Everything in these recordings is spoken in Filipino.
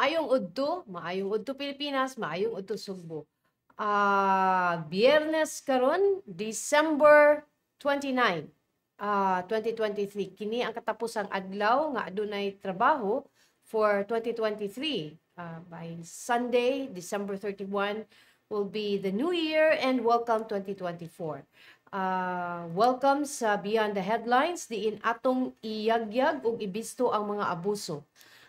Maayong udto Pilipinas, maayong udto Sugbo. Biyernes karon, December 29, 2023. Kini ang katapusang adlaw nga adunay trabaho for 2023. By Sunday, December 31 will be the new year and welcome 2024. Welcome sa Beyond the Headlines, diin atong iyagyag ug ibisto ang mga abuso.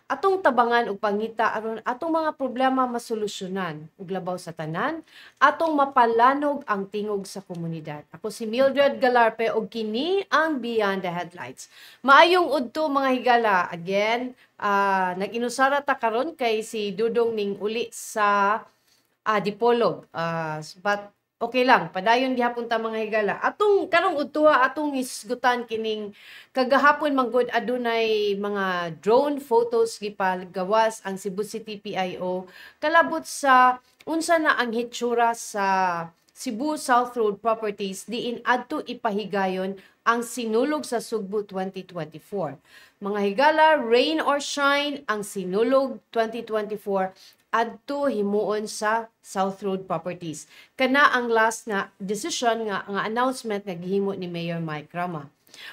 Atong tabangan og pangita aron atong mga problema masolusyonan ug labaw sa tanan, atong mapalanog ang tingog sa komunidad. Ako si Mildred Galarpe ug kini ang Beyond the Headlights. Maayong udto mga higala. Again, nag-inusara ta karon kay si Dudong ning uli sa Dipolog. But okay lang, padayon gihapon ta mga higala. Atong karong udtuha atong isgutan kining kagahapon manggod adunay mga drone photos gipagawas ang Cebu City PIO kalabot sa unsa na ang hitsura sa Cebu South Road Properties diin adto ipahigayon ang sinulog sa Sugbo 2024. Mga higala, rain or shine, ang sinulog 2024 adto himuon sa South Road Properties. Kana ang last na decision nga announcement nga gihimo ni Mayor Mike Rama.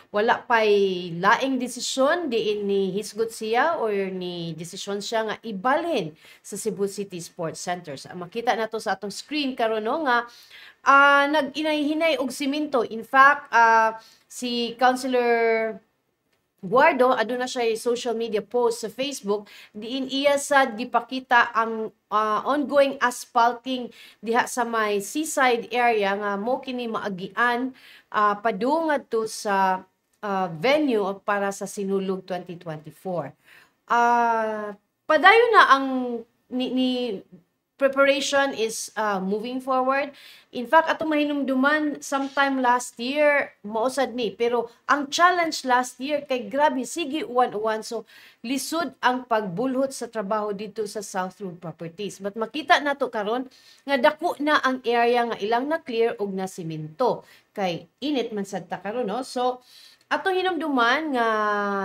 Wala pay laing desisyon diin ni hisgot siya or ni desisyon siya nga ibalhin sa Cebu City Sports Center. Makita nato sa atong screen karon no nga nag-inay-hinay og simento. In fact, si Councilor Guardo, aduna siya social media post sa Facebook, diin iya sad gipakita ang ongoing asphalting diha sa may seaside area nga mo kini maagian padungad to sa venue para sa Sinulog 2024. Padayon na ang ni preparation is moving forward. In fact, atong mahinumduman sometime last year, mausad ni. Pero ang challenge last year, kay grabe, sige uwan-uwan. So, lisod ang pagbulhot sa trabaho dito sa South Road Properties. But makita na to karon nga dako na ang area nga ilang na clear og na simento. Kay init man sad ta karon, no? So, atong hinumduman nga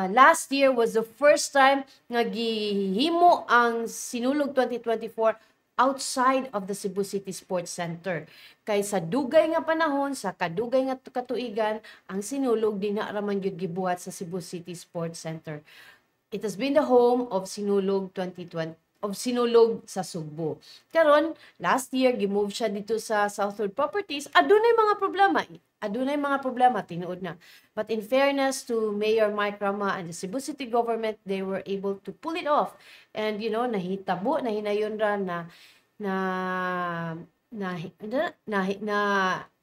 last year was the first time nga gihimo ang Sinulog 2024 outside of the Cebu City Sports Center. Kay sa dugay nga panahon, sa kadugay nga katuigan, ang Sinulog di na raman gyud gibuhat sa Cebu City Sports Center. It has been the home of Sinulog 2020 of Sinulog sa Sugbo. Karon, last year gimove siya dito sa South Road Properties. Adunay mga problema tinuod na. But in fairness to Mayor Mike Rama and the Cebu City government, they were able to pull it off. And nahitabo, nahinayon ra na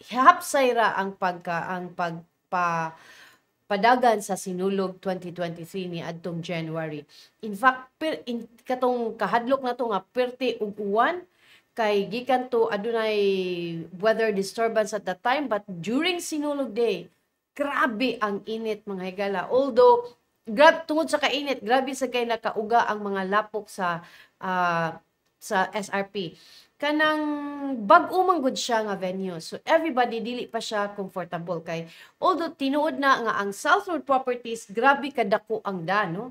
hapsay ra ang padagan sa Sinulog 2023 ni adtong January. In fact, katong kahadlok na to nga perti ug uwan kay gikan to adunay weather disturbance at that time, but during Sinulog Day, grabe ang init mga higala. Although tungod sa kainit, grabe sa kay nakauga ang mga lapok sa SRP. Kanang bag-o man gud siya nga venue. So everybody dili pa siya comfortable kay although tinuod na nga ang South Road Properties grabe kadako ang dan, no?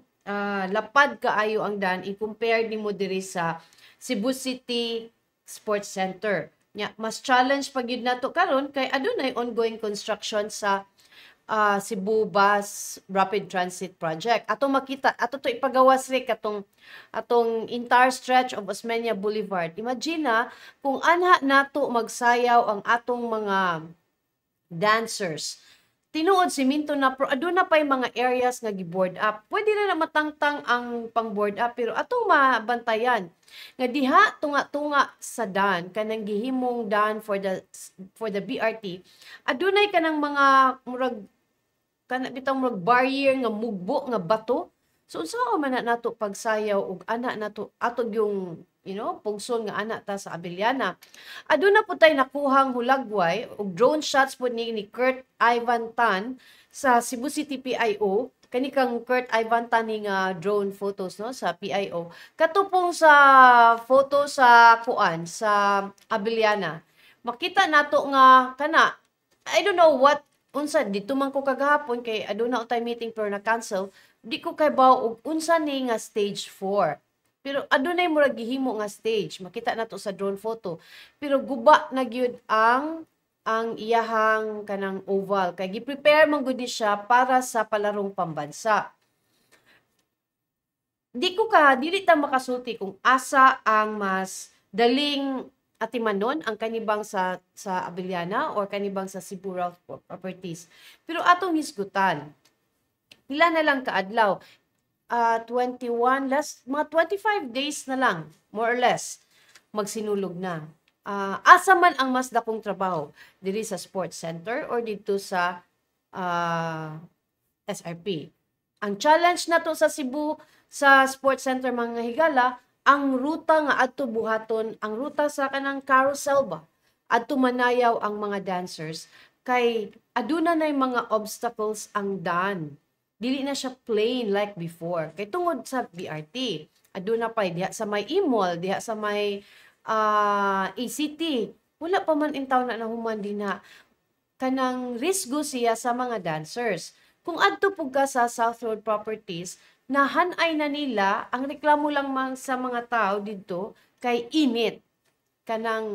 Lapad kaayo ang dan i-compare nimo diri sa Cebu City Sports Center. Mas challenge pag yun nato karon kay adunay ongoing construction sa Cebu Bus Rapid Transit Project. Atong makita, ato to ipagawas rin atong entire stretch of Osmeña Boulevard. Imagine kung anha nato magsayaw ang atong mga dancers. Tinuod siminto na pero aduna pay mga areas nga gi-board up. Pwede na matangtang ang pang-board up pero atong mabantayan nga diha tunga-tunga sa dan kanang gihimong dan for the BRT. Adunay kanang mga murag bitang barrier nga mugbo nga bato. So unsa man nato pagsayaw ug ana nato atog yung pugson nga ana ta sa Abiliana. Aduna po tay nakuhang hulagway ug drone shots po ni Kurt Ivan Tan sa Cebu City PIO. Kani kang Kurt Ivan Tan nga drone photos no sa PIO. Katupong sa photo sa Abiliana. Makita nato nga kana I don't know what unsa dito man ko kagahapon kay aduna utay meeting pero na cancel di ko kay baw og unsa ni nga stage 4 Pero adunay murag gihimo nga stage, makita nato sa drone photo. Pero guba na gyud ang iyahang kanang oval kay gi-prepare man gud ni siya para sa palarong pambansa. Dili ta makasulti kung asa ang mas daling atimanon ang kanibang sa Abiliana or kanibang sa Cebu Route Properties. Pero atong hisgutan, pila na lang kaadlaw, 21 last mga 25 days na lang more or less magsinulog na. Asa man ang mas dakong trabaho diri sa sports center or dito sa SRP. Ang challenge nato sa Cebu sa sports center mga higala, ang ruta nga adto buhaton, ang ruta sa kanang carousel ba adto manayaw ang mga dancers kay aduna nay mga obstacles ang daan. Dili na siya plain like before. Kay tungod sa BRT, aduna pa diha sa may Imol, diha sa may ACT. Wala pa man intaw na nahuman din na kanang risgo siya sa mga dancers. Kung adto pug ka sa South Road Properties, nahanay na nila, ang reklamo lang sa mga tao dito kay init. Kanang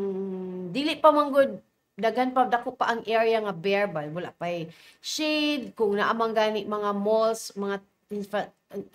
dili pa manggod dagan pa dako pa ang area nga bare ba wala pa shade kung naamang gani mga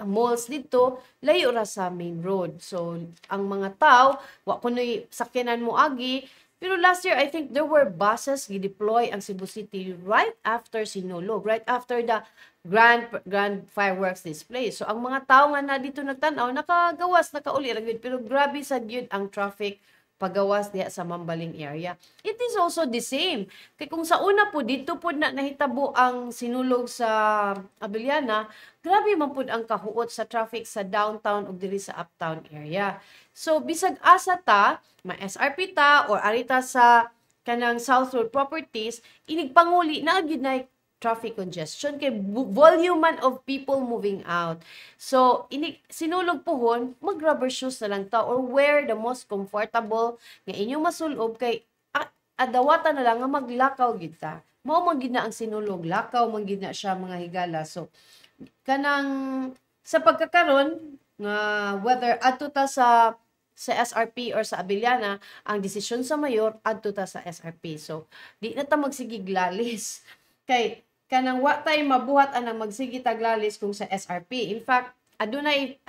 malls dito layo ra sa main road, so ang mga tao wa kunoy sakyanan mo agi. Pero last year I think there were buses gi-deploy ang Cebu City right after Sinulog, right after the grand fireworks display. So ang mga tao nga na dito nagtan-aw nakagawas nakauli ra gyud, pero grabe sad gyud ang traffic pagawas diha sa Mambaling area. It is also the same. Kay kung sa una po, dito po na nahitabo ang sinulog sa Abiliana, grabe man po ang kahuot sa traffic sa downtown o diri sa uptown area. So, bisag asa ta, ma-SRP ta, or arita sa kanang South Road Properties, inigpanguli na agad na traffic congestion kay volume man of people moving out. So, sinulog pohon, mag-rubber shoes na lang ta or wear the most comfortable nga inyong masulob kay adawata na lang nga maglakaw gid ta. Mao man gid na ang sinulog, lakaw man gid na siya mga higala. So, kanang sa pagkakaron nga whether adto ta sa SRP or sa Abiliana, ang desisyon sa mayor adto ta sa SRP. So, di na ta magsigig lalis. Kay kanang wa tay mabuhat anang magsigi taglalis kung sa SRP. In fact, adunay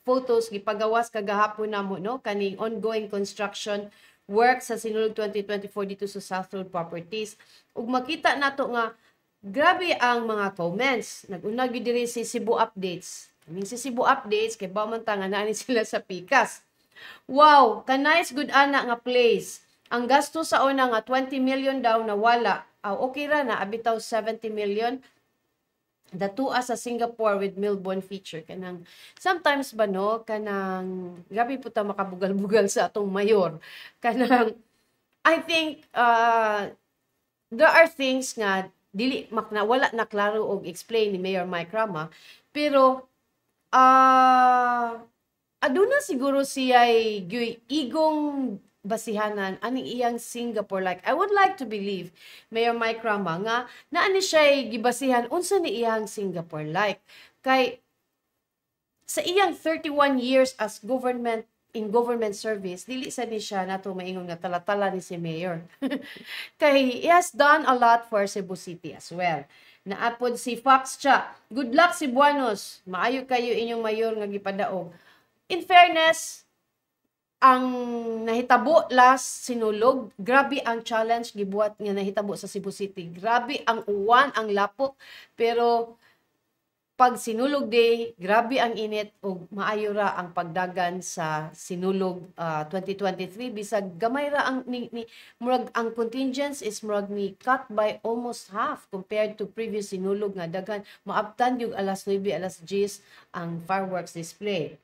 photos gipagawas kagahapon namo no kaning ongoing construction work sa Sinulog 2024 dito sa South Road Properties. Ug makita nato nga grabe ang mga comments. Nag-una gyud diri si Cebu Updates. Kaming si Cebu Updates kay bawman ta nga naani sila sa Pikas. Wow, kanais good ana nga place. Ang gasto sa una nga 20 million daw na wala. Okay ra na abitaw 70 million. Datua sa Singapore with Melbourne feature kanang sometimes ba no kanang grabe po ta makabugal-bugal sa atong mayor. Kanang I think there are things nga dili wala na klaro og explain ni Mayor Mike Rama, pero aduna siguro siya igong basihanan aning iyang Singapore like. I would like to believe Mayor Mike Rama nga naani siya gibasihan unsa ni iyang Singapore like. Kay sa iyang 31 years as government service, dili sa ni siya nato maingon nga talatala ni si Mayor. Kay he has done a lot for Cebu City as well. Naapod si Fox Cha, good luck Cebuanos, maayo kayo inyong mayor nga gipadaog. In fairness, ang nahitabo last sinulog, grabe ang challenge gibuhat nga nahitabo sa Cebu City. Grabe ang uwan, ang lapok, pero pag sinulog day, grabe ang init ug maayo ra ang pagdagan sa sinulog 2023 bisag gamay ra ang murag ang contingents is murag ni cut by almost half compared to previous sinulog nga daghan maabtan yung alas 9 alas 10 ang fireworks display.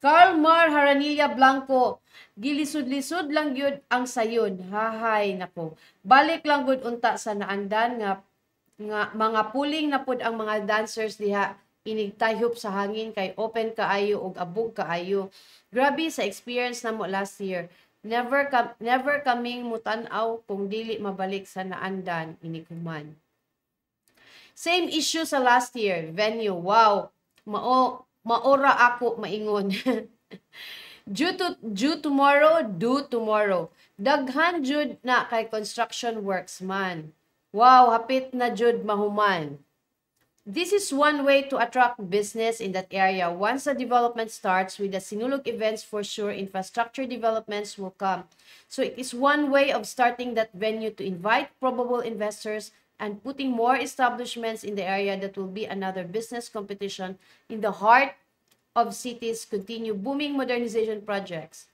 Carl Mar Haranilla Blanco, gilisod-lisod lang yun ang sayon. Hahay nako. Balik lang gud unta sa naandan nga mga puling na pud ang mga dancers diha inigtayhop sa hangin kay open kaayo ug abog kaayo. Grabe sa experience namo last year. Never kaming mutan-aw kung dili mabalik sa naandan inikuman. Same issue sa last year, venue. Wow. Mao maora ako maingon. Due tomorrow, do tomorrow. Daghan jud na kay construction works man. Wow, hapit na jud mahuman. This is one way to attract business in that area. Once the development starts with the Sinulog events, for sure, infrastructure developments will come. So it is one way of starting that venue to invite probable investors and putting more establishments in the area. That will be another business competition in the heart of cities continue booming modernization projects.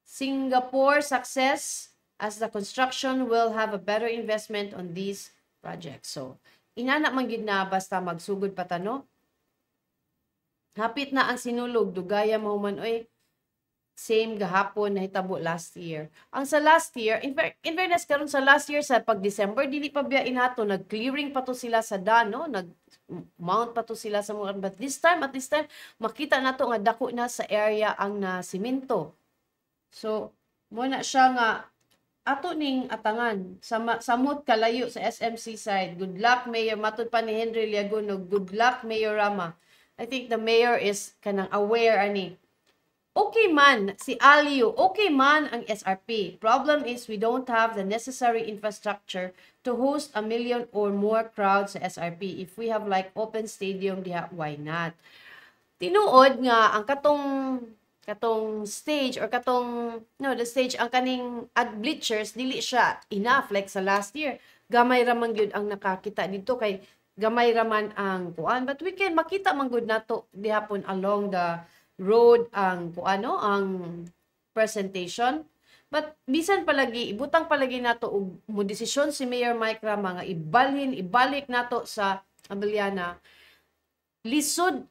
Singapore success as the construction will have a better investment on these projects. So, inana man gid na basta magsugod pa tano. Hapit na ang Sinulog, dugaya mahuman oy. Same gahapon na hitabo last year. Ang sa last year, in fairness karon sa last year sa pag-December, dili pa biya inato, nag-clearing pa to sila sa dano, nag-mount pa to sila sa mga, but at this time, makita na to nga dako na sa area ang na simento. So, muna siya nga, ato ning atangan, samot kalayo sa SMC side. Good luck, Mayor. Matod pa ni Henry Liagono, good luck, Mayor Rama. I think the mayor is kanang aware ani. Okay man, si Aliu, okay man ang SRP. Problem is we don't have the necessary infrastructure to host 1 million or more crowds sa SRP. If we have like open stadium diha, why not? Tinuod nga ang katong stage or the stage ang kaning ad bleachers dili siya enough like sa last year. Gamay raman gyud ang nakakita dito kay gamay raman ang kuan, but we can makita man gud nato dihapon along the road ang ang presentation. But bisan palagi ibutang palagi nato og mo desisyon si Mayor Mike Rama nga ibalik nato sa Abiliana. Lisod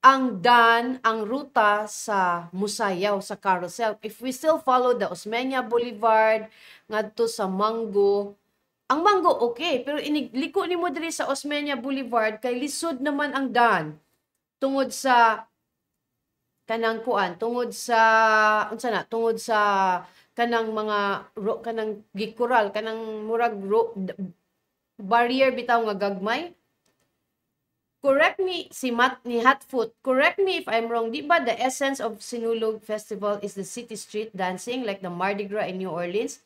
ang ruta sa Musayaw, sa Carousel. If we still follow the Osmeña Boulevard, ngadto sa Mango, ang Mango okay, pero liko ni mo diri sa Osmeña Boulevard, kay lisod naman ang daan. Tungod sa kanang kanang mga kanang gikural, kanang murag barrier bitaw nga gagmay. Correct me, ni Hatfoot, correct me if I'm wrong, di ba the essence of Sinulog Festival is the city street dancing like the Mardi Gras in New Orleans?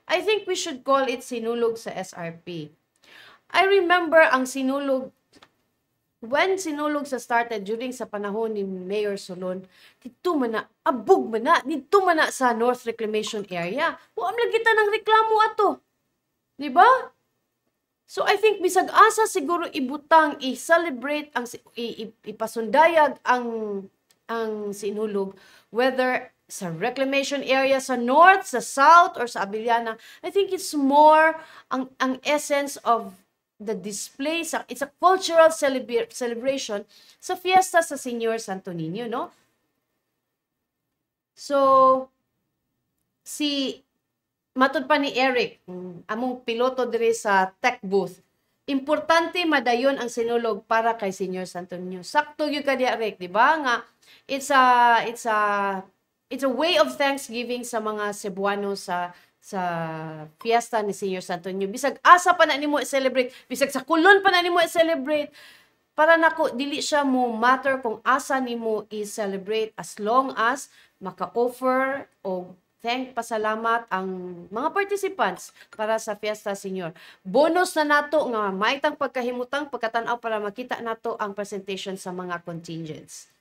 I think we should call it Sinulog sa SRP. I remember ang Sinulog, when Sinulog sa started during sa panahon ni Mayor Solon, dito man na, abog man na, dito man na sa North Reclamation Area. Huwag lagi kita ng reklamo ato. Di ba? So I think bisag asa siguro ibutang i-celebrate ang ipasundayag ang Sinulog, whether sa reclamation area sa north, sa south, or sa Abiliana. I think it's more ang essence of the display, it's a cultural celebration sa fiesta sa Senior Santo Niño, no? So matod pa ni Eric, among piloto diri sa tech booth, importante madayon ang Sinulog para kay Senior Santo Niño. Sakto gyud ka di Eric, di ba? Nga it's a way of thanksgiving sa mga Cebuano sa fiesta ni Senior Santo Niño. Bisag asa pa na nimo i-celebrate, bisag sa kulon pa na nimo i-celebrate, para nako dili siya mo matter kung asa nimo i-celebrate as long as maka-offer o pasalamat ang mga participants para sa Fiesta Senior. Bonus na nato nga maitang pagkahimutang pagkatanaw para makita nato ang presentation sa mga contingents.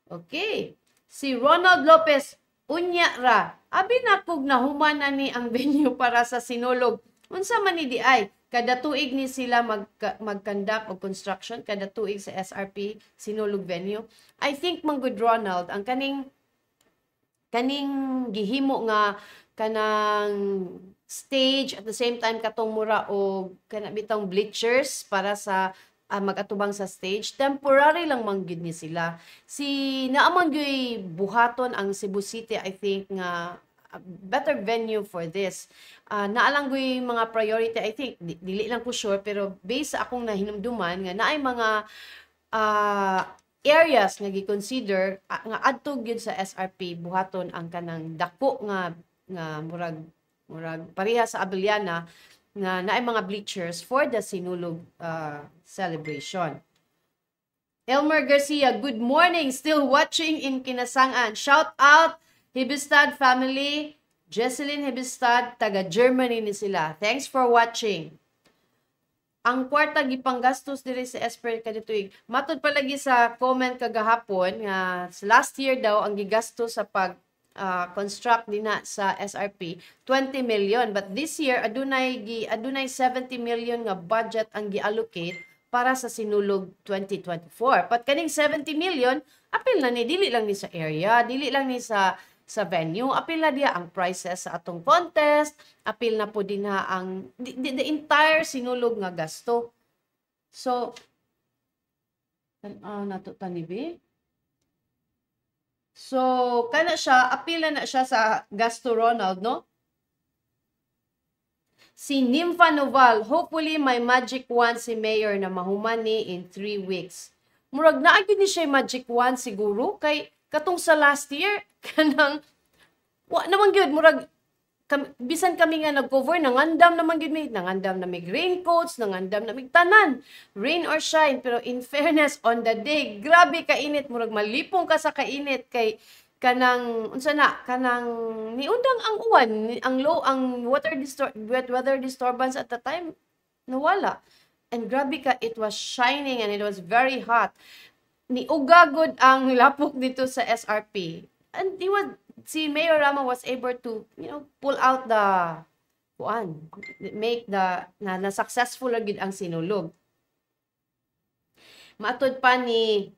Okay. Si Ronald Lopez, unya ra, abi na kog nahuman na ni ang venue para sa Sinulog. Unsa man ni di ay, kada tuig ni sila mag-conduct og construction, kada tuig sa SRP Sinulog venue. I think Manggod Ronald, ang kaning gihimo nga kanang stage at the same time katong mura o kana bitong bleachers para sa magatubang sa stage, temporary lang manggid ni sila. Naaman gyud buhaton ang Cebu City, I think nga a better venue for this. Naalang gyud mga priority, I think dili lang ko sure, pero based sa akong nahinumduman nga naay mga areas nga gi-consider nga adto gyud sa SRP buhaton ang kanang dako nga murag pareha sa Abiliana nga naay mga bleachers for the Sinulog celebration. Elmer Garcia, good morning. Still watching in Kinasangan. Shout out, Hibistad family. Jesselyn Hibistad, taga Germany ni sila. Thanks for watching. Ang kwarta gipanggastos diri sa Esper kadituig. Matod palagi sa comment kagahapon nga last year daw ang gigastos sa pag construct dina sa SRP 20 million, but this year adunay 70 million nga budget ang gi-allocate para sa Sinulog 2024. But kaning 70 million apil na ni dili lang ni sa area, dili lang ni sa venue, apil na diya ang prices sa atong contest, apil na po din ha ang the entire Sinulog nga gasto. So nato tanibi. So, kana siya, apila na siya sa gasto Ronald, no? Si Nympha Noval, hopefully may magic wand si Mayor na mahumani in 3 weeks. Murag naagin ni siya magic wand siguro, kay katong sa last year, kanang, naman gyud murag, bisan kami nga nag-cover, nangandam naman gyud mi, nangandam na mig raincoats, nangandam na mig tanan, rain or shine, pero in fairness, on the day, grabe kainit, murag malipong ka sa kainit, kay kanang unsa na kanang niundang ang uwan, ang weather disturbance at the time nawala, and grabe ka, it was shining and it was very hot. Niugagod ang lapok dito sa SRP, and si Mayor Rama was able to, pull out the make the na successful gid ang Sinulog. Matod pa ni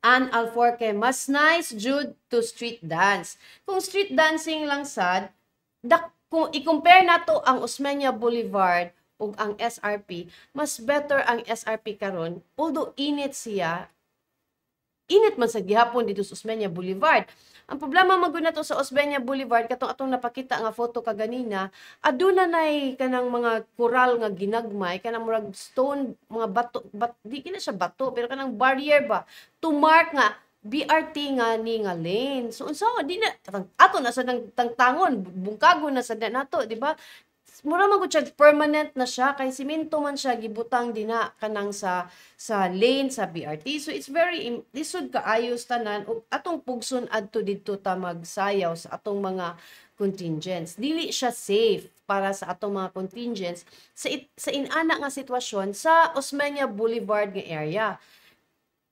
Ann Alforque, mas nice jud to street dance. Kung street dancing lang sad, kung i-compare nato ang Osmeña Boulevard ug ang SRP, mas better ang SRP karon, although init man sa gihapon dito sa Osmeña Boulevard. Ang problema maguna to sa Osmeña Boulevard, katong atong napakita nga photo kaganina, aduna nay kanang mga coral nga ginagmay, kanang murag stone, mga bato, di kina siya bato, pero kanang barrier ba, to mark nga BRT nga ni nga lane. So unsa di na ato na sa tangtangon, bungkago na sa nato, di ba? Mura man gud siya permanent na siya, kay simento man siya gibutang dina kanang sa lane sa BRT. So it's very lisod kaayos tanan ug atong pugson adto didto ta magsayaw sa atong mga contingents. Dili siya safe para sa atong mga contingents sa inana nga sitwasyon sa Osmeña Boulevard nga area.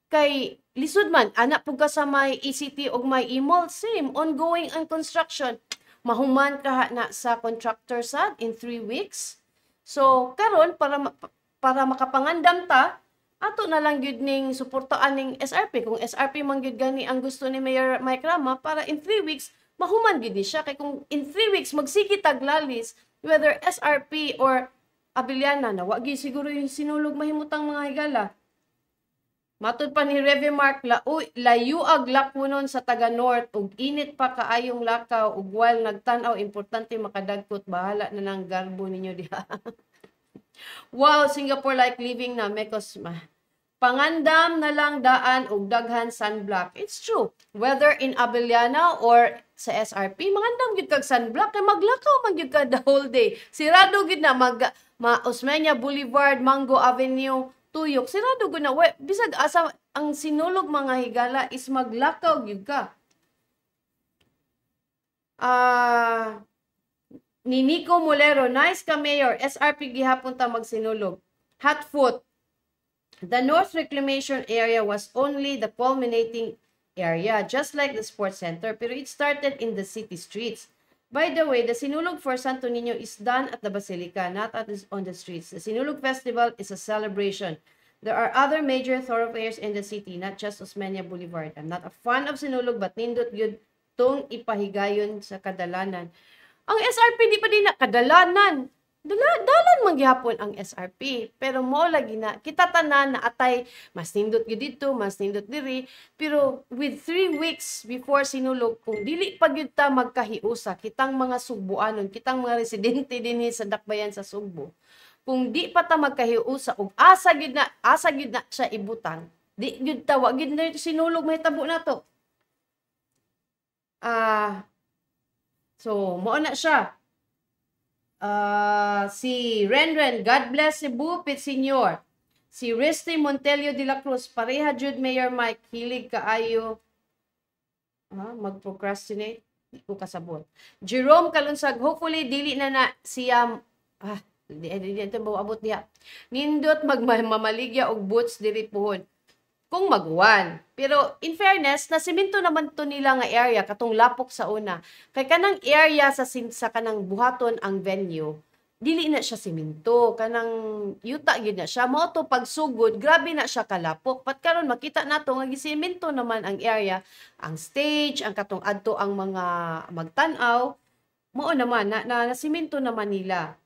Kay lisod man ana pug ka sa may ECT ug may e-mall, same ongoing ang construction. Mahuman ka na sa contractor sad in 3 weeks. So karon para makapangandam ta, ato na lang gyud ning suportaan ning SRP. Kung SRP man gyud gani ang gusto ni Mayor Mike Rama, para in 3 weeks mahuman gyud siya. Kay kung in 3 weeks magsige taglalis, whether SRP or Abiliana, na wa gyud siguro yung Sinulog mahimutang mga higala. Matod pa ni Reve Mark, layo ag lakwonon sa taga North ug init pa kaayong lakaw ug while nagtan-aw importante makadagkot, bahala na nang garbo ninyo diha. Wow, Singapore like living na mekos pangandam na lang daan ug daghan sunblock. It's true. Whether in Abiliana or sa SRP, mangandam gyud kag sunblock kay maglakaw man gyud ka the whole day. Sirado gyud na Osmeña Boulevard, Mango Avenue, tuyok, sirado gud na. Bisag asa ang Sinulog mga higala is maglakaw gyud ka. Ni Nico Molero, nice ka Mayor, SRP gihapon ta magsinulog. Hotfoot, the North Reclamation area was only the culminating area, just like the sports center, pero it started in the city streets. By the way, the Sinulog for Santo Niño is done at the Basilica, not on the streets. The Sinulog Festival is a celebration. There are other major thoroughfares in the city, not just Osmeña Boulevard. I'm not a fan of Sinulog, but nindot yun tong ipahigayon sa kadalanan. Ang SRP di pa din na kadalanan. Dalan mangyapon ang SRP. Pero mo lagi na, kita tanan na atay, mas nindot yun dito, mas nindot diri. Pero with 3 weeks before Sinulog, kung dili pa yun ta magkahiusa, kitang mga Sugbuanon, kitang mga residente din sa Dakbayan sa Sugbo, kung di pa ta magkahiusa, ug asa gid na siya ibutang, di yun ta, wag yun na Sinulog, may tabo na to. So, mo na siya. Si Renren, God bless Cebu, Pit Senior. Si Risty Montelio de la Cruz, pareha jud Mayor Mike, hilig kaayo mag-procrastinate, di ko kasabot. Jerome Kalunsag, hopefully dili na siya di ito abot diha. Nindot magmamaligya og boots diri puhon kung maguwan. Pero in fairness, na simento naman to nila nga area katong lapok sa una. Kay kanang area sa kanang buhaton ang venue, dili na siya simento, kanang yuta gyud na siya. Mao to pagsugod, grabe na siya kalapok. Pat karon makita nato nga gisemento naman ang area, ang stage, ang katong adto ang mga magtan-aw, mao naman na simento naman nila.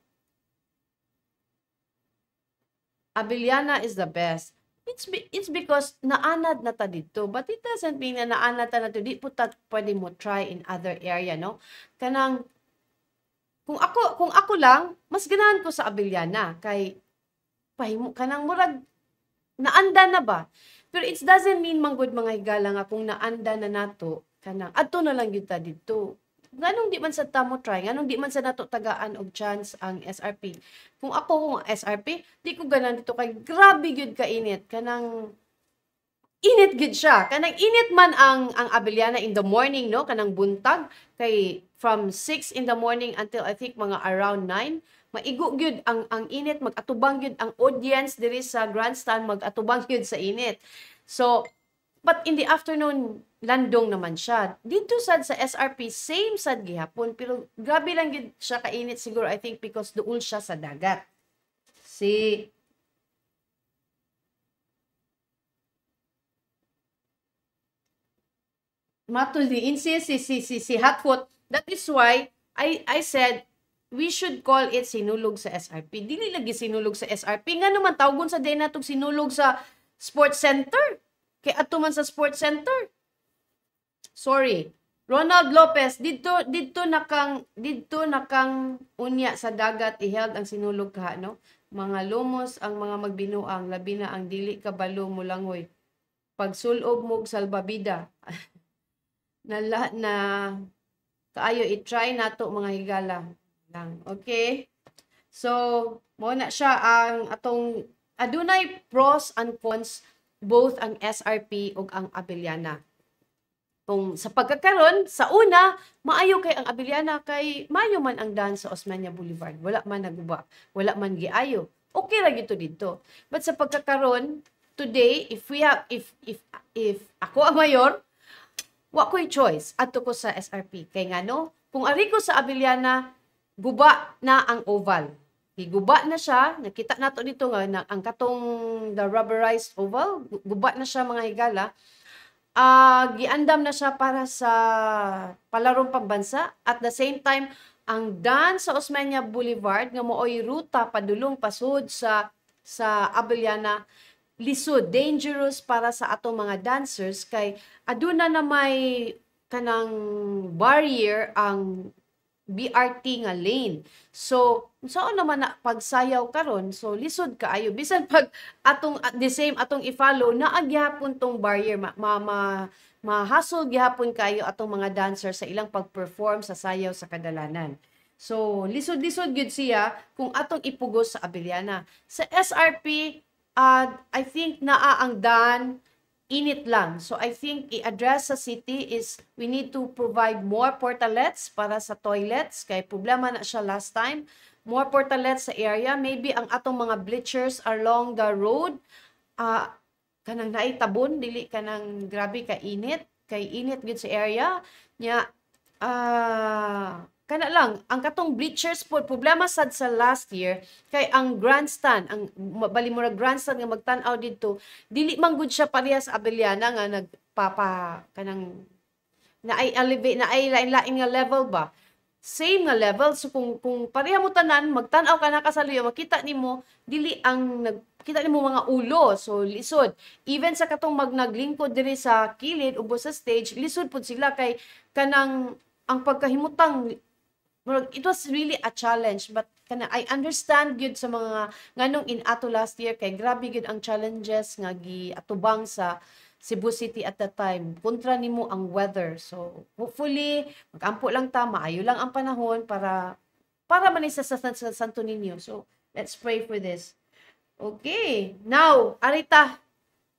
Abiliana is the best. It's because naanad na ta dito. But it doesn't mean na naanad ta na to. Di po ta pwede mo try in other area, no? Kanang, kung ako lang, mas ganahan ko sa Abiliana. Kay, kanang murag, naanda na ba? Pero it doesn't mean manggod mga higala nga kung naanda na nato, kanang, adto na lang yun ta dito. Nganong di man sa tamo try, nganong di man sa nato tagaan og chance ang SRP. Kung SRP, di ko ganan dito kay grabe gyud ka init, kanang init gyud siya. Kanang init man ang Abiliana in the morning, no, kanang buntag kay from 6 in the morning until I think mga around 9. Maigo gyud ang init, mag-atubang gyud ang audience diri sa grandstand, mag-atubang gyud sa init. So, but in the afternoon, landong naman siya. Dito sad sa SRP, same sad gihapon, pero grabe lang gyud siya kainit siguro, I think, because doon siya sa dagat. Si Matuli, si Hotfoot, that is why I said, we should call it sinulog sa SRP. Dili lagi sinulog sa SRP. Nga naman, tawgon sa day natong sinulog sa sports center. Kay ato man sa sports center. Sorry. Ronald Lopez, dito nakang unya sa dagat iheld ang sinulog kaha, no? Mga lumos ang mga magbinuang, labi na ang dili kabalo mulangoy. Pagsulob mo salbabida. na kaayo i-try nato mga higala lang. Okay? So, mo na siya ang atong adunay pros and cons both ang SRP ug ang Abiliana. Kung sa pagkakaron, sa una, maayo kay ang Abiliana kay mayo man ang daan sa Osmeña Boulevard. Wala man naguba, wala man giayo. Okay ra gito dito. But sa pagkakaron, today, if ako ang mayor, wa ko'y choice adto ko sa SRP. Kay ngano, kung ari ko sa Abiliana, guba na ang oval. Guba na siya, nakita nato dito nga ang katong the rubberized oval, guba na siya mga higala. Giandam na siya para sa palarong pambansa. At the same time, ang daan sa Osmeña Boulevard nga mooy ruta padulong pasud sa Abiliana, lisod, dangerous para sa atong mga dancers kay aduna na may kanang barrier ang BRT nga lane. So, saan naman na pagsayaw karon, so lisod kaayo. Bisan pag the same atong i-follow, naagyapon tong barrier, mahasol gihapon kayo atong mga dancer sa ilang pag-perform sa sayaw sa kadalanan. So, lisod-lisod gyud siya kung atong ipugos sa Abiliana. Sa SRP, I think naaangdan, init lang. So I think i-address sa city is we need to provide more portalets para sa toilets. Kay problema na siya last time. More portalets sa area. Maybe ang atong mga bleachers along the road, kanang naitabon, dili kanang grabe ka init. Kay init gud sa area. Nya, kana lang, ang katong bleachers po, problema sad sa last year, kay ang grandstand, ang balimura grandstand nga magtan-aw dito, dili man gud siya pareha sa Abiliana nga kanang na-elevate, na ay lain-lain nga level ba. Same nga level, so kung pareha mo tanan, magtan-aw ka na kasaluyo, makita nimo dili ang kita nimo mga ulo, so lisod. Even sa katong naglingkod diri sa kilid ubos sa stage, lisod pud sila kay kanang ang pagkahimutang. It was really a challenge, but I understand gyud sa mga nganong in ato last year kay grabe gyud ang challenges nga giatubang sa Cebu City at that time. Kontra nimo ang weather. So hopefully magampo lang ta, maayo lang ang panahon para man sa Santo Niño. So let's pray for this. Okay. Now, arita,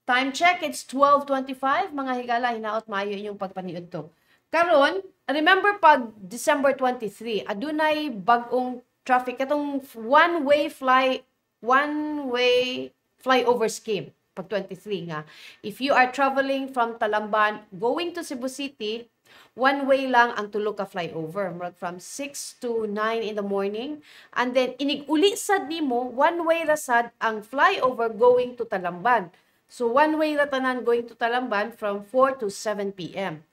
time check, it's 12:25. Mga higala, hinaot maayo inyong pagpaniud to. Karon, remember pag December 23, adunay bagong traffic katong one-way flyover scheme pag 23 nga. If you are traveling from Talamban going to Cebu City, one way lang ang tulo ka flyover, from 6 to 9 in the morning, and then inig-uli sad nimo one way ra sad ang flyover going to Talamban. So one way ra tanan going to Talamban from 4 to 7 p.m.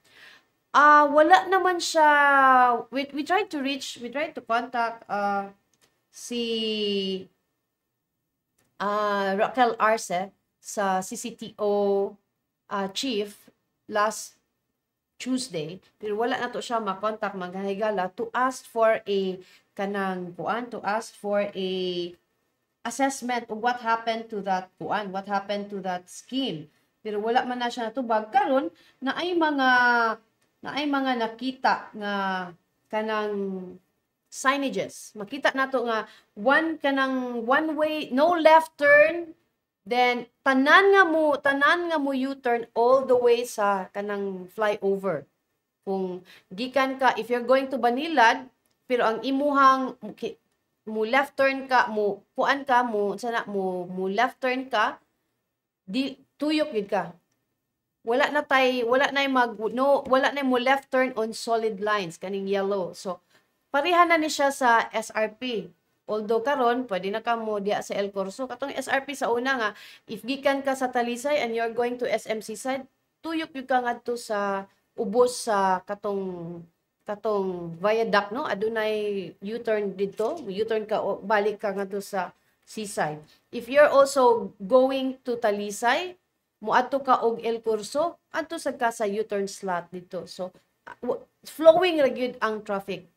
Wala naman siya, we tried to contact si Raquel Arce sa CCTO chief last Tuesday, pero wala na to siya makontak mga higala to ask for a to ask for a assessment of what happened to that what happened to that scheme. Pero wala man na siya natubag karon na ay mga nakita nga kanang signages. Makita nato nga one way, no left turn, then tanan nga mo U-turn all the way sa kanang flyover. Kung gikan ka, if you're going to Banilad, pero ang imuhang mo left turn ka, mo left turn ka, di tuyok gid ka. Wala na mo left turn on solid lines kaning yellow. So pareha na ni siya sa SRP. Although karon pwede na ka mo diya sa El Corso, katong SRP sa una nga, if gikan ka sa Talisay and you're going to SMC side, tuyok yung ka ngadto sa ubos sa katong viaduct, no? Adunay U-turn dito, U-turn ka o balik ka ngadto sa seaside. If you're also going to Talisay, muadto ka og El Corso, adto sa ka sa U-turn slot dito. So flowing ra gyud ang traffic.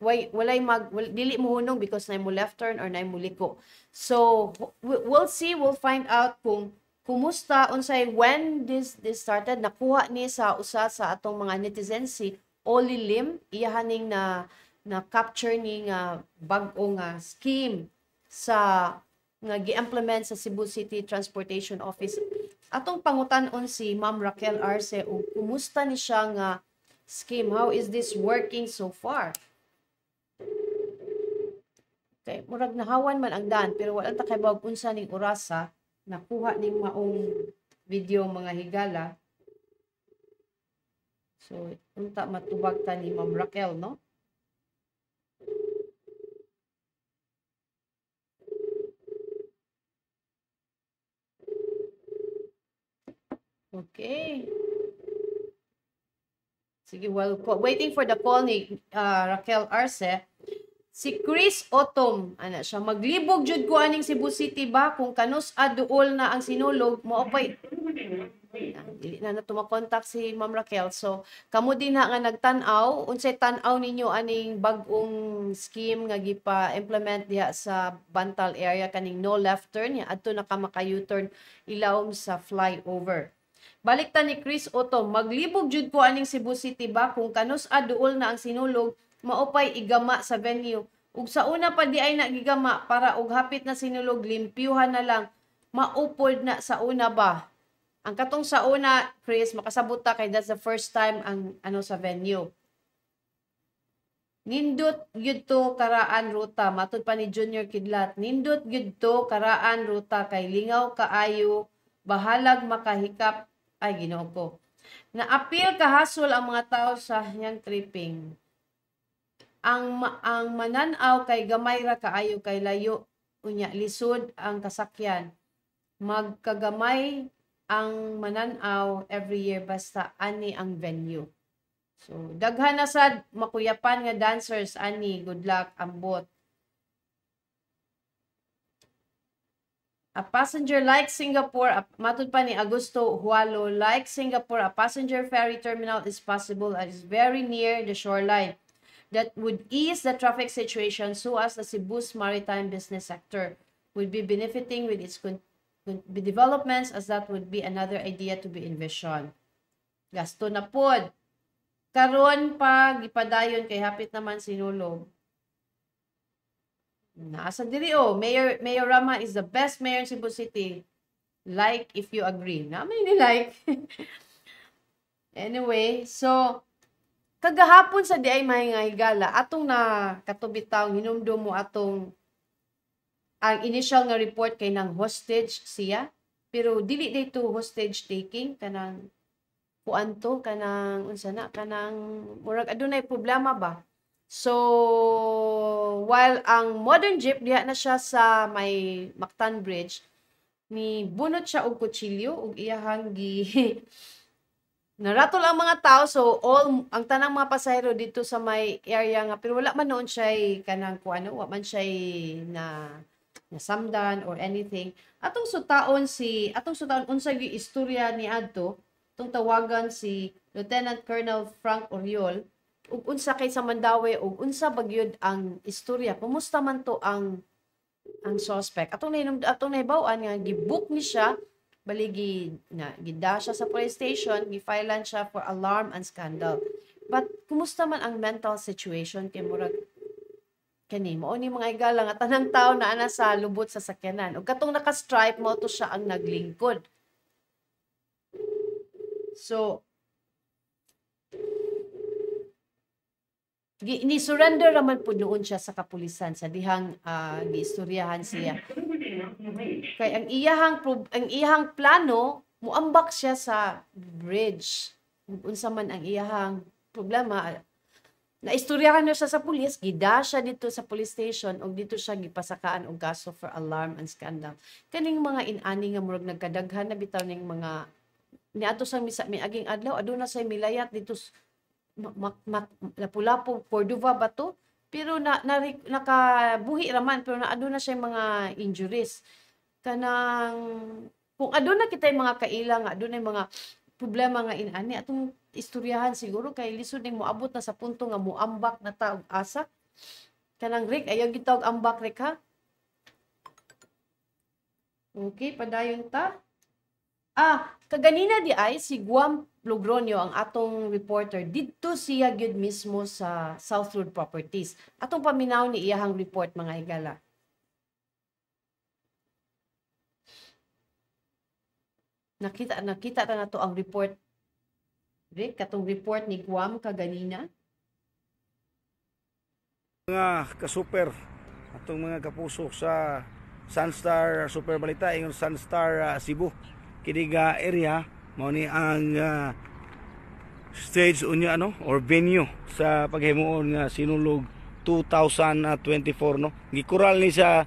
Dili mo hunong because na mo left turn or na mo liko. So we'll see, we'll find out kung kumusta unsay when this started. Nakuha ni sa usa sa atong mga netizens si Oli Lim, iyahaning na capture ni nga bag-o nga scheme sa nga gi-implement sa Cebu City Transportation Office. Atong pangutan-on si Ma'am Raquel Arce o kumusta ni siya nga scheme. How is this working so far? Okay, murag nahawan man ang daan pero wala ta kay bawag unsa ning orasa nakuha ning maong video mga higala. So unta matubag ta ni Ma'am Raquel, no? Okay. Sige, while waiting for the call ni Raquel Arce, si Chris Otom, ana siya, maglibog jud ko aning Cebu City ba kung kanus aduol na ang sinulog, maopay. Dili na nato makontak si Ma'am Raquel. So, kamo din na nga nagtan-aw, unsay tan-aw ninyo aning bag-ong scheme nga gipa-implement diha sa Bantal area kaning no left turn, ya adto na ka maka U-turn ilawom sa flyover. Balik ta ni Chris Otom, maglibog jud ko aning Cebu City ba kung kanus aduol na ang sinulog, maopay igama sa venue. Ug sa una pa di ay nagigama para og hapit na sinulog limpyuhan na lang. Maupod na sa una ba? Ang katong sa una, Chris, makasabot ta kay that's the first time ang sa venue. Nindot gyud to karaan ruta, matud pa ni Junior Kidlat. Nindot gyud to karaan ruta kay lingaw kaayo, bahalag makahikap. Ay, Ginoo ko. Na-appeal kahasol ang mga tao sa yang tripping. Ang mananaw kay gamay ra kaayo kay layo unya lisod ang kasakyan. Magkagamay ang mananaw every year basta ani ang venue. So daghan na sad makuyapan nga dancers ani, good luck ambot. A passenger like Singapore, matud pa ni Augusto Hualo, like Singapore, a passenger ferry terminal is possible and is very near the shoreline. That would ease the traffic situation so as the Cebu's maritime business sector would be benefiting with its developments, as that would be another idea to be envisioned. Gasto na pod. Karon pa gipadayon kay hapit naman sinulog. Nasa diri oh, Mayor Rama is the best mayor in Cebu City. Like if you agree. Naman ni like. Anyway, so kagahapon sa di ay mga higala atong na katubitaw hinumdum mo atong ang initial nga report kay nang hostage siya, pero dili dito hostage taking kanang kuan to kanang unsa na kanang murag adunay problema ba. So while ang modern jeep diha na siya sa may Mactan Bridge, ni bunot siya og kutsilyo ug iyahang gi naratol ang mga tao, so all ang tanang mga pasahero dito sa may area nga pero wala man noon siya kanang kuano, wa man siya na nasamdan or anything. Atong sutaon unsa gyud istorya ni adto, tong tawagan si Lieutenant Colonel Frank Oriol ug unsa kay sa Mandawi ug unsa bagyod ang istorya, kumusta man to ang suspect. Atong nahibaw-an nga gibook ni siya baligi na gida siya sa police station, gifilean siya for alarm and scandal. But kumusta man ang mental situation kay murag kani mao ni mga igala nga tanang tao na ana sa lubot sa sakyanan ug katong naka-stripe mo to siya ang naglingkod. So ni-surrender naman po noon siya sa kapulisan sa dihang giistoryahan siya. Kay ang iyahang plano muambak siya sa bridge. Unsa man ang iyahang problema, naistoryahan na siya sa pulis, gida siya dito sa police station ug dito siya gipasakaan og kaso for alarm and scandal. Kaning mga inani nga murag nagkadaghan na bitaw ning mga niadto sa miaging adlaw aduna say milayat dito Lapu-Lapu, Cordova ba to? Pero nakabuhi raman, pero naaduna siya mga injuries. Kanang, kung aduna kita yung mga kailang, aduna yung mga problema nga inani, atong istoryahan siguro, kay lisod yung moabot na sa punto nga muambak na taog asa. Kanang Rick, ayaw gitawag ambak Rick ha? Okay, padayon ta. Kaganina di ay si Guam Logronyo ang atong reporter didto siya gyud mismo sa South Road Properties. Atong paminaw ni iyahang report mga higala. Nakita na to ang report. Rick, katong report ni Guam kaganina. Mga kasuper, atong mga kapuso sa Sunstar Super Balita, ingon Sunstar Cebu. Kiniga area mao ni ang stage unya or venue sa paghimuon nga sinulog 2024 no. Gikural ni sa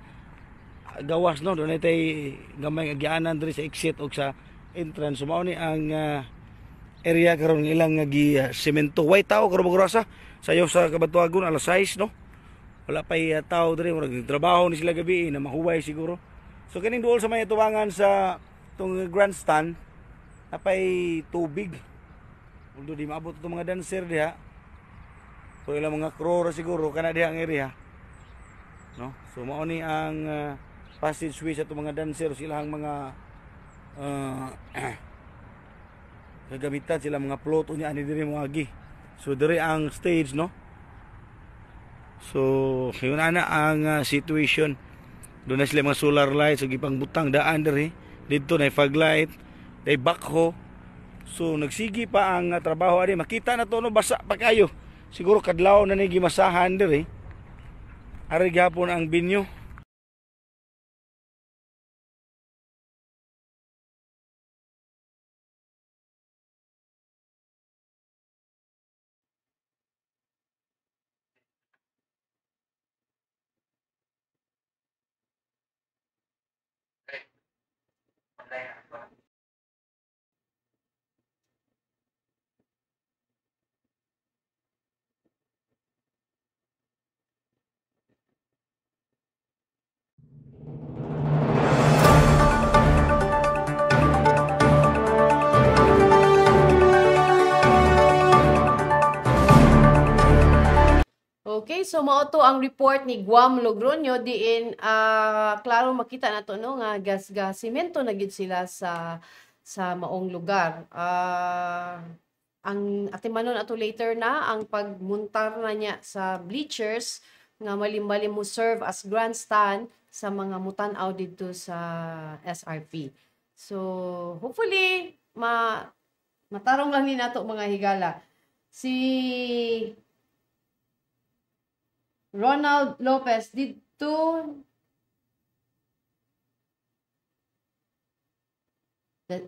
gawas no, dunay tay gamay agianan diri sa exit o sa entrance. So, mao ni ang area karon ilang nga gi semento. Way tao karon sa sayo sa Kabatuagon alas 6 no. Wala pay tao diri, murag trabaho ni sila gabi na mahuway siguro. So kining duol sa may tuwangan sa itong grandstand napay tubig, although di maabot itong mga dancer diha, so ilang mga crew siguro kana diha ang area no. So mao ni ang passageway sa itong mga dancer, silang mga gagamitan sila mga plot unya ani diri mo agi. So diri ang stage no. So yun na ang situation. Doon na sila mga solar lights, so gipang butang daan diri. Dito na fog light, day backhoe. So nagsigi pa ang trabaho ani, makita na to no, basa pa kayo. Siguro kadlaw na ni gimasahan diri. Ari gyapon ang binyo. Okay, so mao to ang report ni Guam Logronyo diin klaro makita nato no nga gas semento na gid sila sa maong lugar. Ang atimanon ato later na ang pagmuntar na niya sa bleachers nga malim-malim mo serve as grandstand sa mga mutan-aw dito sa SRP. So, hopefully, matarong lang ni nato mga higala. Si Ronald Lopez dito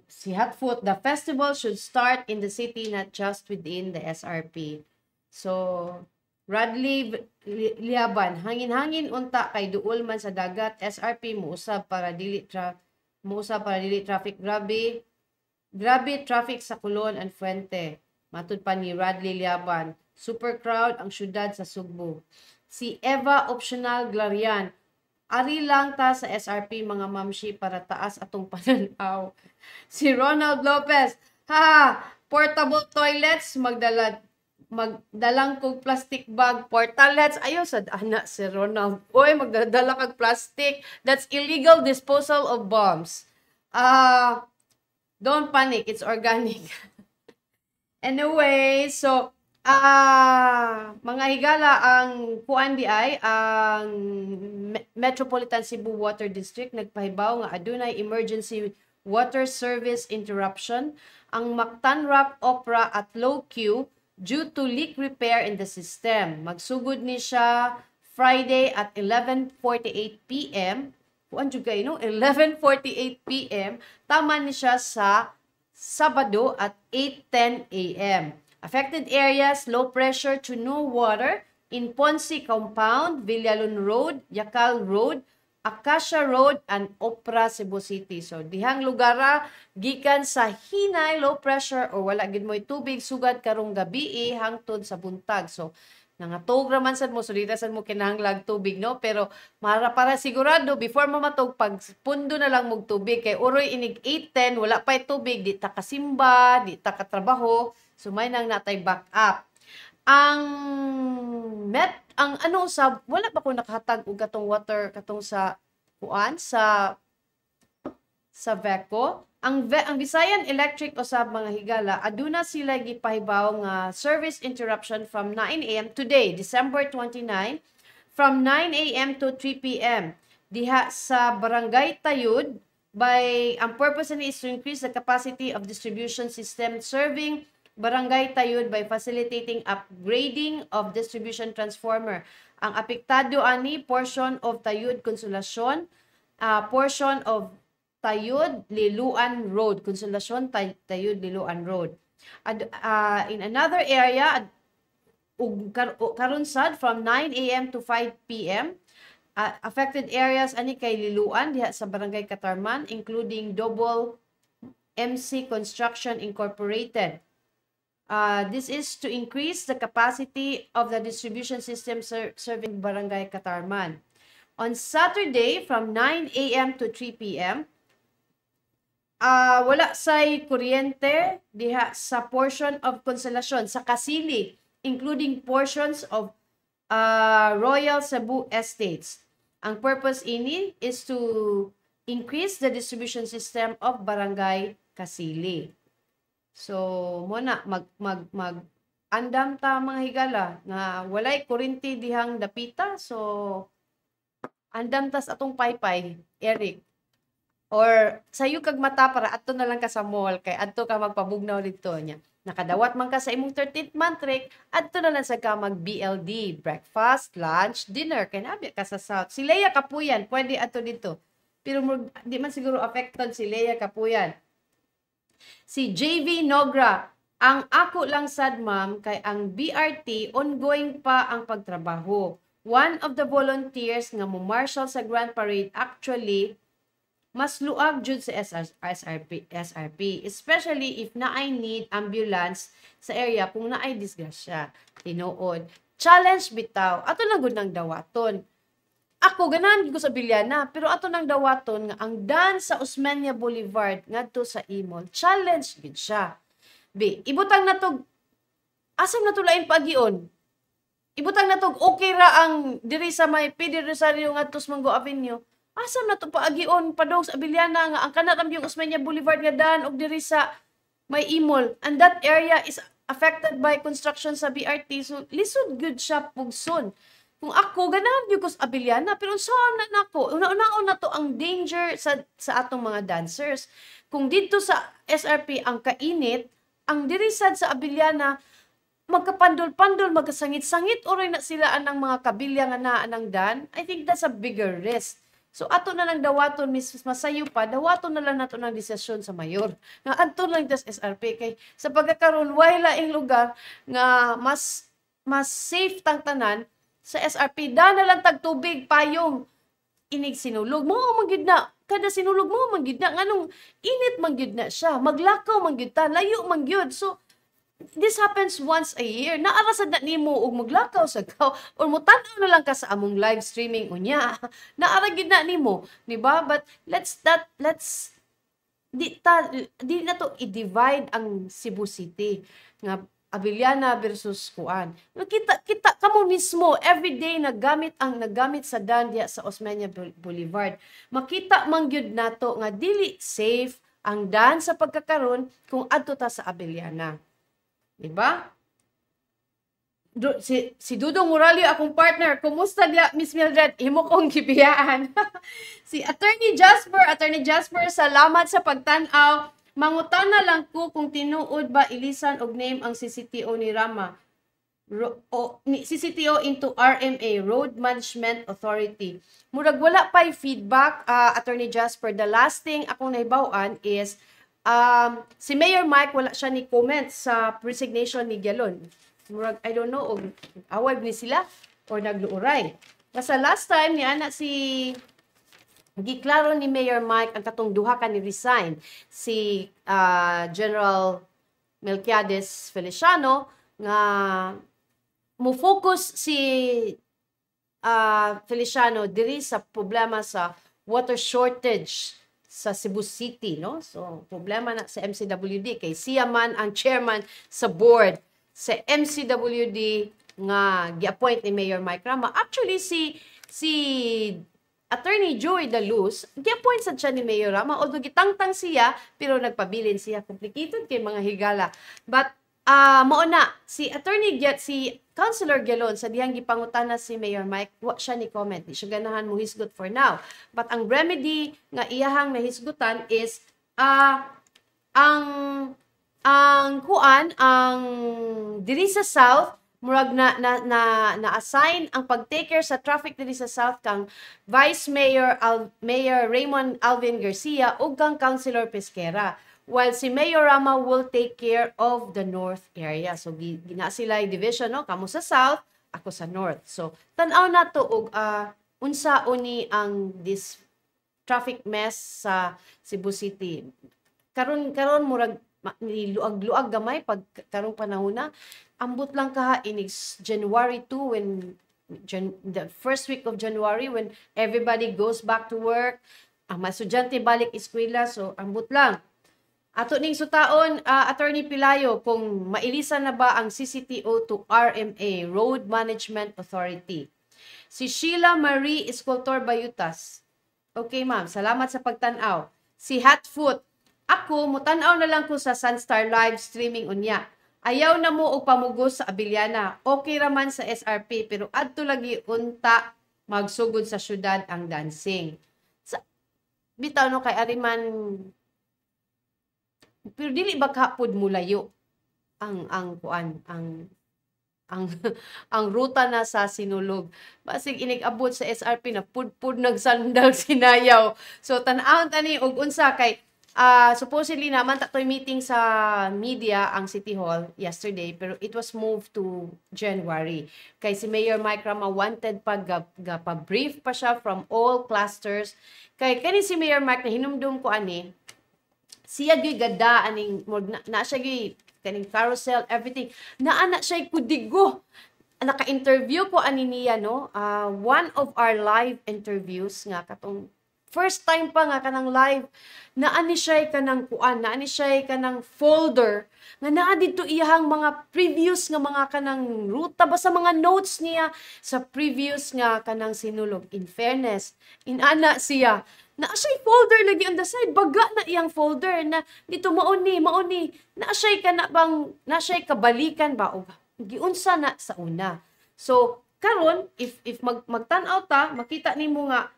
si Hotfoot, the festival should start in the city, not just within the SRP. So, Radley Liaban, hangin-hangin unta kay duol man sa dagat, SRP muusab para dili traffic. Grabe traffic sa Colon and Fuente. Matud pa ni Radley Liaban, super crowd ang syudad sa Sugbo. Si Eva Optional Glarian, ari lang ta sa SRP mga mamshi para taas atong pananaw. Si Ronald Lopez, portable toilets, magdalang kog plastic bag, portalets, ayo sad ana si Ronald. Oy, magdadala kag plastic. That's illegal disposal of bombs. Don't panic, it's organic. Anyway, so mga higala, ang PUANDI, ang Metropolitan Cebu Water District, nagpahibaw nga adunay emergency water service interruption ang Mactan Rock Opera at Low Q due to leak repair in the system. Magsugod ni siya Friday at 11:48 p.m. Kuan jud kay no, 11:48 p.m. Tama ni siya sa Sabado at 8:10 a.m. Affected areas, low pressure to no water in Ponce Compound, Villalon Road, Yacal Road, Acacia Road, and Opera, Cebu City. So, dihang lugara, gikan sa hinay, low pressure, o wala gid mo'y tubig, sugad karong gabi, hangtod sa buntag. So, nangatog raman sad mo, solita sad mo kinahanglag tubig, no? Pero, para sigurado, before mamatog, pag pundo na lang mong tubig, kay uroy inig 8:10, wala pa'y tubig, di ta kasimba, di ta katrabaho, so may nang natay back up. Wala pa ko nakahatag og katong water katong sa kuan sa Veco. Ang Visayan Electric usab mga higala, aduna sila gipahibaw nga service interruption from 9 a.m. today, December 29, from 9 a.m. to 3 p.m. diha sa Barangay Tayud. Ang purpose ni is to increase the capacity of distribution system serving Barangay Tayud by facilitating upgrading of distribution transformer. Ang apektado ani portion of Tayud Consolacion, portion of Tayud Liluan Road, Consolacion Tayud Liluan Road. In another area karon sad from 9 a.m. to 5 p.m. Affected areas ani kay Liluan diha sa Barangay Katarman, including Double MC Construction Incorporated. This is to increase the capacity of the distribution system serving Barangay Katarman. On Saturday, from 9 a.m. to 3 p.m., wala say kuryente diha sa portion of Consolacion, sa Kasili, including portions of Royal Cebu Estates. Ang purpose ini is to increase the distribution system of Barangay Kasili. So, muna, andam ta mga higala na walay kurinti dihang dapita. So, andam tas atong paypay, Eric. Or, sayo kag mata para ato na lang ka sa mall, kay adto ka magpabugnaw dito niya. Nakadawat man ka sa imong 13th month rek, adto na lang sa ka mag-BLD, breakfast, lunch, dinner, kay nabi ka sa South. Si Leia Kapuyan, pwede ato dito. Pero di man siguro affected si Leia Kapuyan. Si JV Nogra, ang ako lang sad ma'am kay ang BRT ongoing pa ang pagtrabaho. One of the volunteers nga mo marshal sa Grand Parade actually mas luag jud sa SRP, especially if naay need ambulance sa area kung naay disgrasya. Tinuod, challenge bitaw, ato lang gud nang dawaton. Ako, ganahan ko sa Bilyana, pero ato nang dawaton nga ang dan sa Osmeña Boulevard ngadto sa Imol, challenge gid siya. Ibutang na tog, asam na to lain pagion? Ibutang na tog, okay ra ang diri sa may Pidi Rosario ngadto sa Mango Avenue. Asam na to paagion padong sa Bilyana nga ang kanat yung Osmeña Boulevard nga dan og diri sa may Imol. And that area is affected by construction sa BRT, so lisod good siya pugson. Kung ako ganahan gyud ko sa Abiliana, pero saan na nako? Una-una na to ang danger sa atong mga dancers. Kung dito sa SRP ang kainit, ang dirisad sa Abiliana magkapandol-pandol, magkasangit-sangit oray na sila anang mga kabilya nga naa nang dan. I think that's a bigger risk. So ato na lang dawaton masayo pa, dawaton na lang nato ng desisyon sa mayor. Nga adto lang das SRP kay sa pagkakaroon way laing lugar nga mas safe tang tanan sa SRP da na lang tag tubig payong inig sinulog mo man gyud na kada sinulog mo man gyud na nganong init man gyud na siya maglakaw man gyud ta layo man gyud. So this happens once a year. Naarasad na nimo og maglakaw sa gaw or mutan-aw na lang ka sa among live streaming unya. Naara gyud na nimo, di ba? But let's di na to i-divide ang Cebu City nga Abiliana versus Kuan. Kita kamo mismo everyday nagamit sa Dandia sa Osmeña Boulevard. Makita man gyud nato nga dili safe ang dan sa pagkakaron kung adto ta sa Abiliana. Diba? Si Dudong Moralio, akong partner, kumusta dia, Miss Mildred? Imo kong gibiyaan. Si Attorney Jasper, salamat sa pagtanaw. Mangutana lang ko kung tinuod ba ilisan og name ang CCTO ni Rama. CCTO into RMA, Road Management Authority. Murag wala pa'y feedback, Attorney Jasper. The last thing akong nahibawan is si Mayor Mike wala siya ni comment sa resignation ni Gelon. Murag, I don't know, awag ni sila or nagluuray. Kasi last time ni ana si giklaro ni Mayor Mike ang katong duha ka ni resign si General Melquiades Feliciano nga mo focus si Feliciano diri sa problema sa water shortage sa Cebu City, no? So, problema na sa MCWD kay siya man ang chairman sa board sa MCWD nga gi-appoint ni Mayor Mike Rama. Actually, si Attorney Joey Daluz, gi-appoint sad siya ni Mayor Rama, although gitangtang siya, pero nagpabilin siya. Complicated kay mga higala. But, mauna, si Councilor Gelon, sa diyang gipangutana si Mayor Mike, wa siya ni comment. Di siya ganahan mo hisgot for now. But ang remedy nga iyahang nahisgutan is, ang diri sa South, murag na-assign ang pag-take care sa traffic diri sa South kang Vice Mayor Mayor Raymond Alvin Garcia ug kang Councilor Pesquera. While si Mayor Rama will take care of the north area. So, gina sila yung division, no? Kamu sa south, ako sa north. So, tanaw na to og unsa uni ang this traffic mess sa Cebu City. Karon murag luag-luag gamay pag karong panahon na. Ambot lang ka inig January 2 when the first week of January when everybody goes back to work. Ang mga estudyante balik eskwela, so ambot lang. Ato ning sutaon, Attorney Pilayo, kung mailisan na ba ang CCTO to RMA, Road Management Authority. Si Sheila Marie Escultor Bayutas. Okay, ma'am. Salamat sa pagtanaw. Si Hatfoot. Ako, mutanaw na lang ko sa Sunstar live streaming unya. Ayaw na mo og pamugos sa Abiliana. Okay raman sa SRP, pero adto lagi unta magsugod sa syudad ang dancing. Bitaw no kay Ariman, pero dili ba kahapod mo layo ang ruta na sa Sinulog. Basig inig-abot sa SRP na pud nagsandal sinayaw. So tan-awon tani og unsa kay supposedly naman tatoy meeting sa media ang City Hall yesterday, pero it was moved to January. Kay si Mayor Mike Rama wanted pa-brief pa siya from all clusters. Kay kani si Mayor Mike na hinumdum ko ani siya gyud gada aning na siya gyud kaning carousel everything naa siya kudigo. Naka-interview ko ani niya no, one of our live interviews nga katong first time pa nga kanang live naani siya kanang kuan, naani siya kanang folder nga naa didto iyahang mga previous nga mga kanang ruta basta mga notes niya sa previous nga kanang Sinulog. In fairness, inana siya na siya folder lagi on the side, baga na iyang folder na dito mauni na siya ka na bang na siya kabalikan ba o giunsa na sa una. So karon if magtan-aw ta, makita nimo nga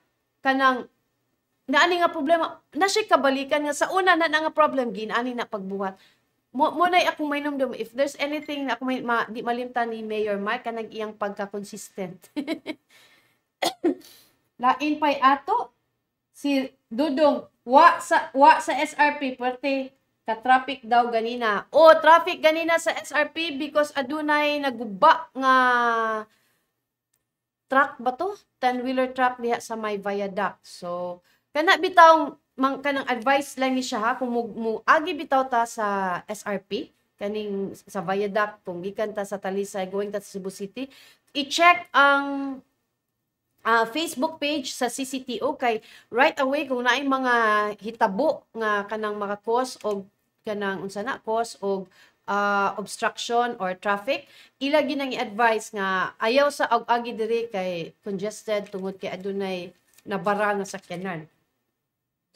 kanang naani nga problema, na siya kabalikan nga sa una na nga problem ginaani na pagbuhat. Mo na akong mainumdum if there's anything na ako di malimtan ni Mayor Mike kanang iyang pagka-consistent. Lain pay ato si Dudong wa sa SRP pwerte ka traffic daw ganina. O traffic ganina sa SRP because adunay naguba nga truck ba to? 10-wheeler truck diha sa may viaduct. So kana bitaw kanang advice lang ni siya ha kung agi bitaw ta sa SRP kaning sa viaduct kung gikan ta sa Talisay going ta sa Cebu City, i-check ang Facebook page sa CCTO kay right away kung naay mga hitabo nga kanang maka-cause og kanang unsa na cause og obstruction or traffic, ila ginang i-advise nga ayaw sa agi diri kay congested tungod kay adunay nabara nga sakyanan.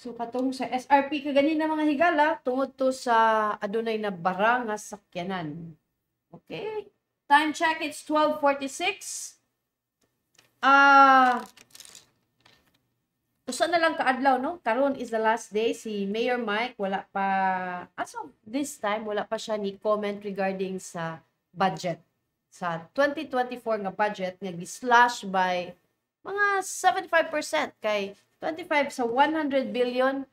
So katong sa SRP kagani na mga higala tungod to sa adunay nabara nga sakyanan. Okay? Time check, it's 12:46. Usa na lang kaadlaw, no? Karon is the last day. Si Mayor Mike, wala pa, as of this time, wala pa siya ni comment regarding sa budget. Sa 2024 nga budget, nga gi-slash by mga 75% kay 25 sa 100 billion,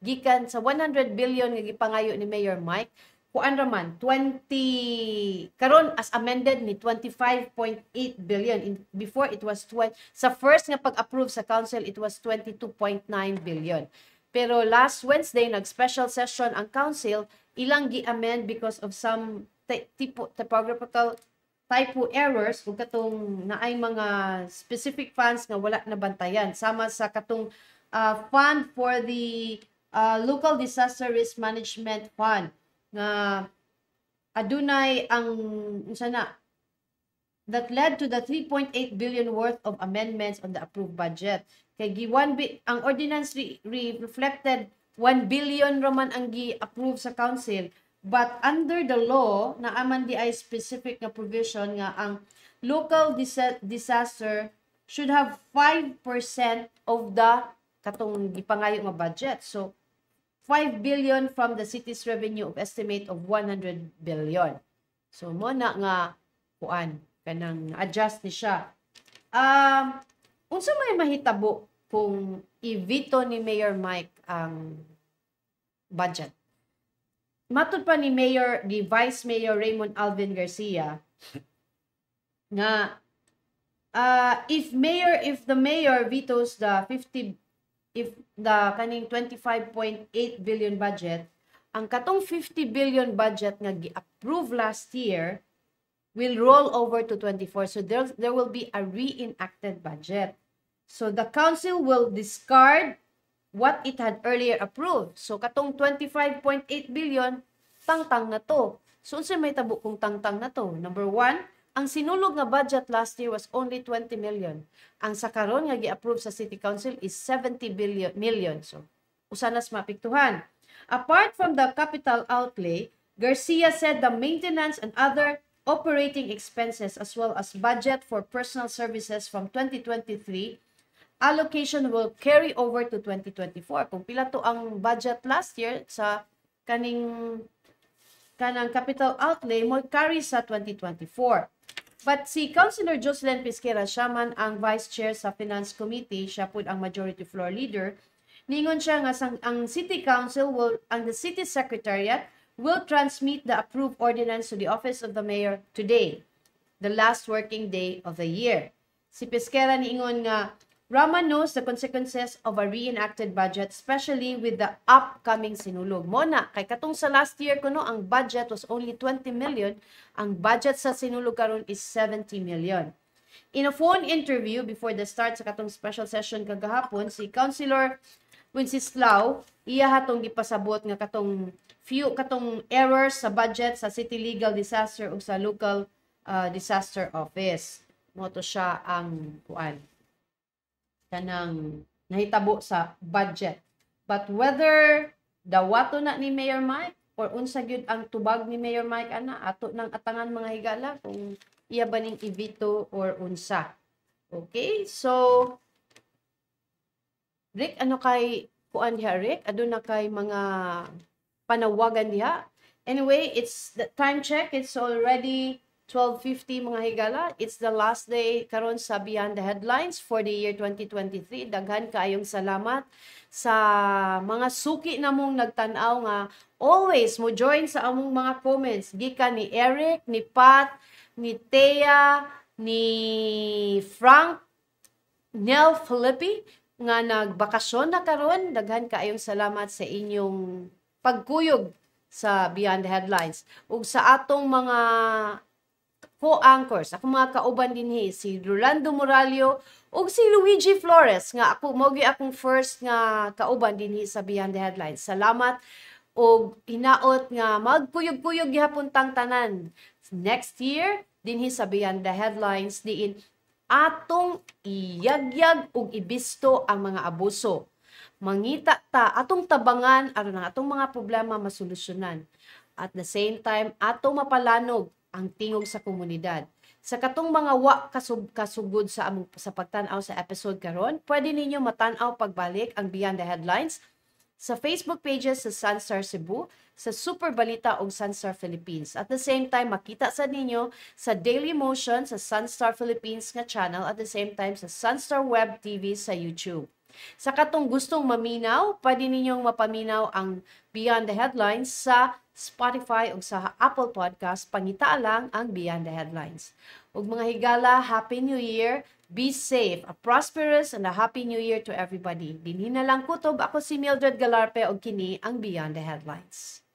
gikan sa 100 billion nga gipangayo ni Mayor Mike, kuan raman 20 karon as amended ni 25.8 billion. Before it was 20, sa first nga pag-approve sa council it was 22.9 billion. Pero last Wednesday nag special session ang council, ilang gi-amend because of some typographical typo errors ug katong naay mga specific funds nga wala nabantayan sama sa katong fund for the local disaster risk management fund nga adunay ang unsa na that led to the 3.8 billion worth of amendments on the approved budget. Kay ang ordinance reflected 1 billion raman ang gi-approve sa council, but under the law naaman di ay specific nga provision nga ang local disaster should have 5% of the katong gipangayo nga budget. So 5 billion from the city's revenue of estimate of 100 billion. So mo na nga kuan kanang adjust ni siya. Unsa may mahitabo kung i-veto ni Mayor Mike ang budget? Matud pa ni Vice Mayor Raymond Alvin Garcia nga if the mayor vetoes the kaning 25.8 billion budget, ang katong 50 billion budget nga gi-approve last year will roll over to 24. So there will be a reenacted budget. So the council will discard what it had earlier approved. So katong 25.8 billion, tangtang na to. So unsa may tabo kung tangtang na to? Number one, ang sinulog nga budget last year was only 20 million. Ang sa karon nga gi-approve sa City Council is 70 million. So, usanas mapiktuhan. Apart from the capital outlay, Garcia said the maintenance and other operating expenses as well as budget for personal services from 2023 allocation will carry over to 2024. Kung pila to ang budget last year sa kanang capital outlay mo carry sa 2024. But si Councilor Jocelyn Pesquera, siya man ang Vice Chair sa Finance Committee, siya po ang Majority Floor Leader, ningon siya nga ang City Council ang the City Secretariat will transmit the approved ordinance to the Office of the Mayor today, the last working day of the year. Si Pesquera niingon nga, Rama knows the consequences of a reenacted budget, especially with the upcoming sinulog. Mona, kay katong sa last year kuno ang budget was only 20 million, ang budget sa sinulog karon is 70 million. In a phone interview before the start sa katong special session kagahapon, si Councilor Wenceslao, iya hatong gipasabot nga katong errors sa budget sa City Legal Disaster ug sa Local Disaster Office. Moto siya ang kuan kanang nahitabo sa budget. But whether dawato na ni Mayor Mike or unsa gyud ang tubag ni Mayor Mike ana ato ng atangan mga higala kung iya ba ning i-veto or unsa. Okay? So Rick, ano kay kuan diha Rick? Aduna kay mga panawagan diha. Anyway, it's the time check. It's already 12:50 mga higala. It's the last day karon sa Beyond the Headlines for the year 2023. Daghan kaayong salamat sa mga suki namong nagtan-aw nga always mo join sa among mga comments. Gikan ni Eric, ni Pat, ni Thea, ni Frank, Nel Felipe nga nagbakasyon na karon. Daghan kaayong salamat sa inyong pagkuyog sa Beyond the Headlines. Ug sa atong mga co-anchors, ako mga kauban dinhi si Rolando Moralio ug si Luigi Flores nga ako mogi akong first nga kauban dinhi sa Beyond the Headlines. Salamat ug hinaot nga magkuyog-kuyog gihapon tang tanan. Next year dinhi sa Beyond the Headlines diin atong iyagyag ug ibisto ang mga abuso. Mangita ta atong tabangan aron ang atong mga problema masolusyonan. At the same time atong mapalanog ang tingog sa komunidad. Sa katong mga kasugod sa among sa pagtan-aw sa episode karon, pwede ninyo matan-aw pagbalik ang Beyond the Headlines sa Facebook pages sa Sunstar Cebu, sa Super Balita ug Sunstar Philippines. At the same time makita sa ninyo sa Daily Motion sa Sunstar Philippines nga channel, at the same time sa Sunstar Web TV sa YouTube. Sa katong gustong maminaw, pwede ninyong mapaminaw ang Beyond the Headlines sa Spotify o sa Apple Podcast. Pangita lang ang Beyond the Headlines. Ug mga higala, Happy New Year! Be safe, a prosperous and a Happy New Year to everybody. Dinhi na lang kutob, ako si Mildred Galarpe og kini ang Beyond the Headlines.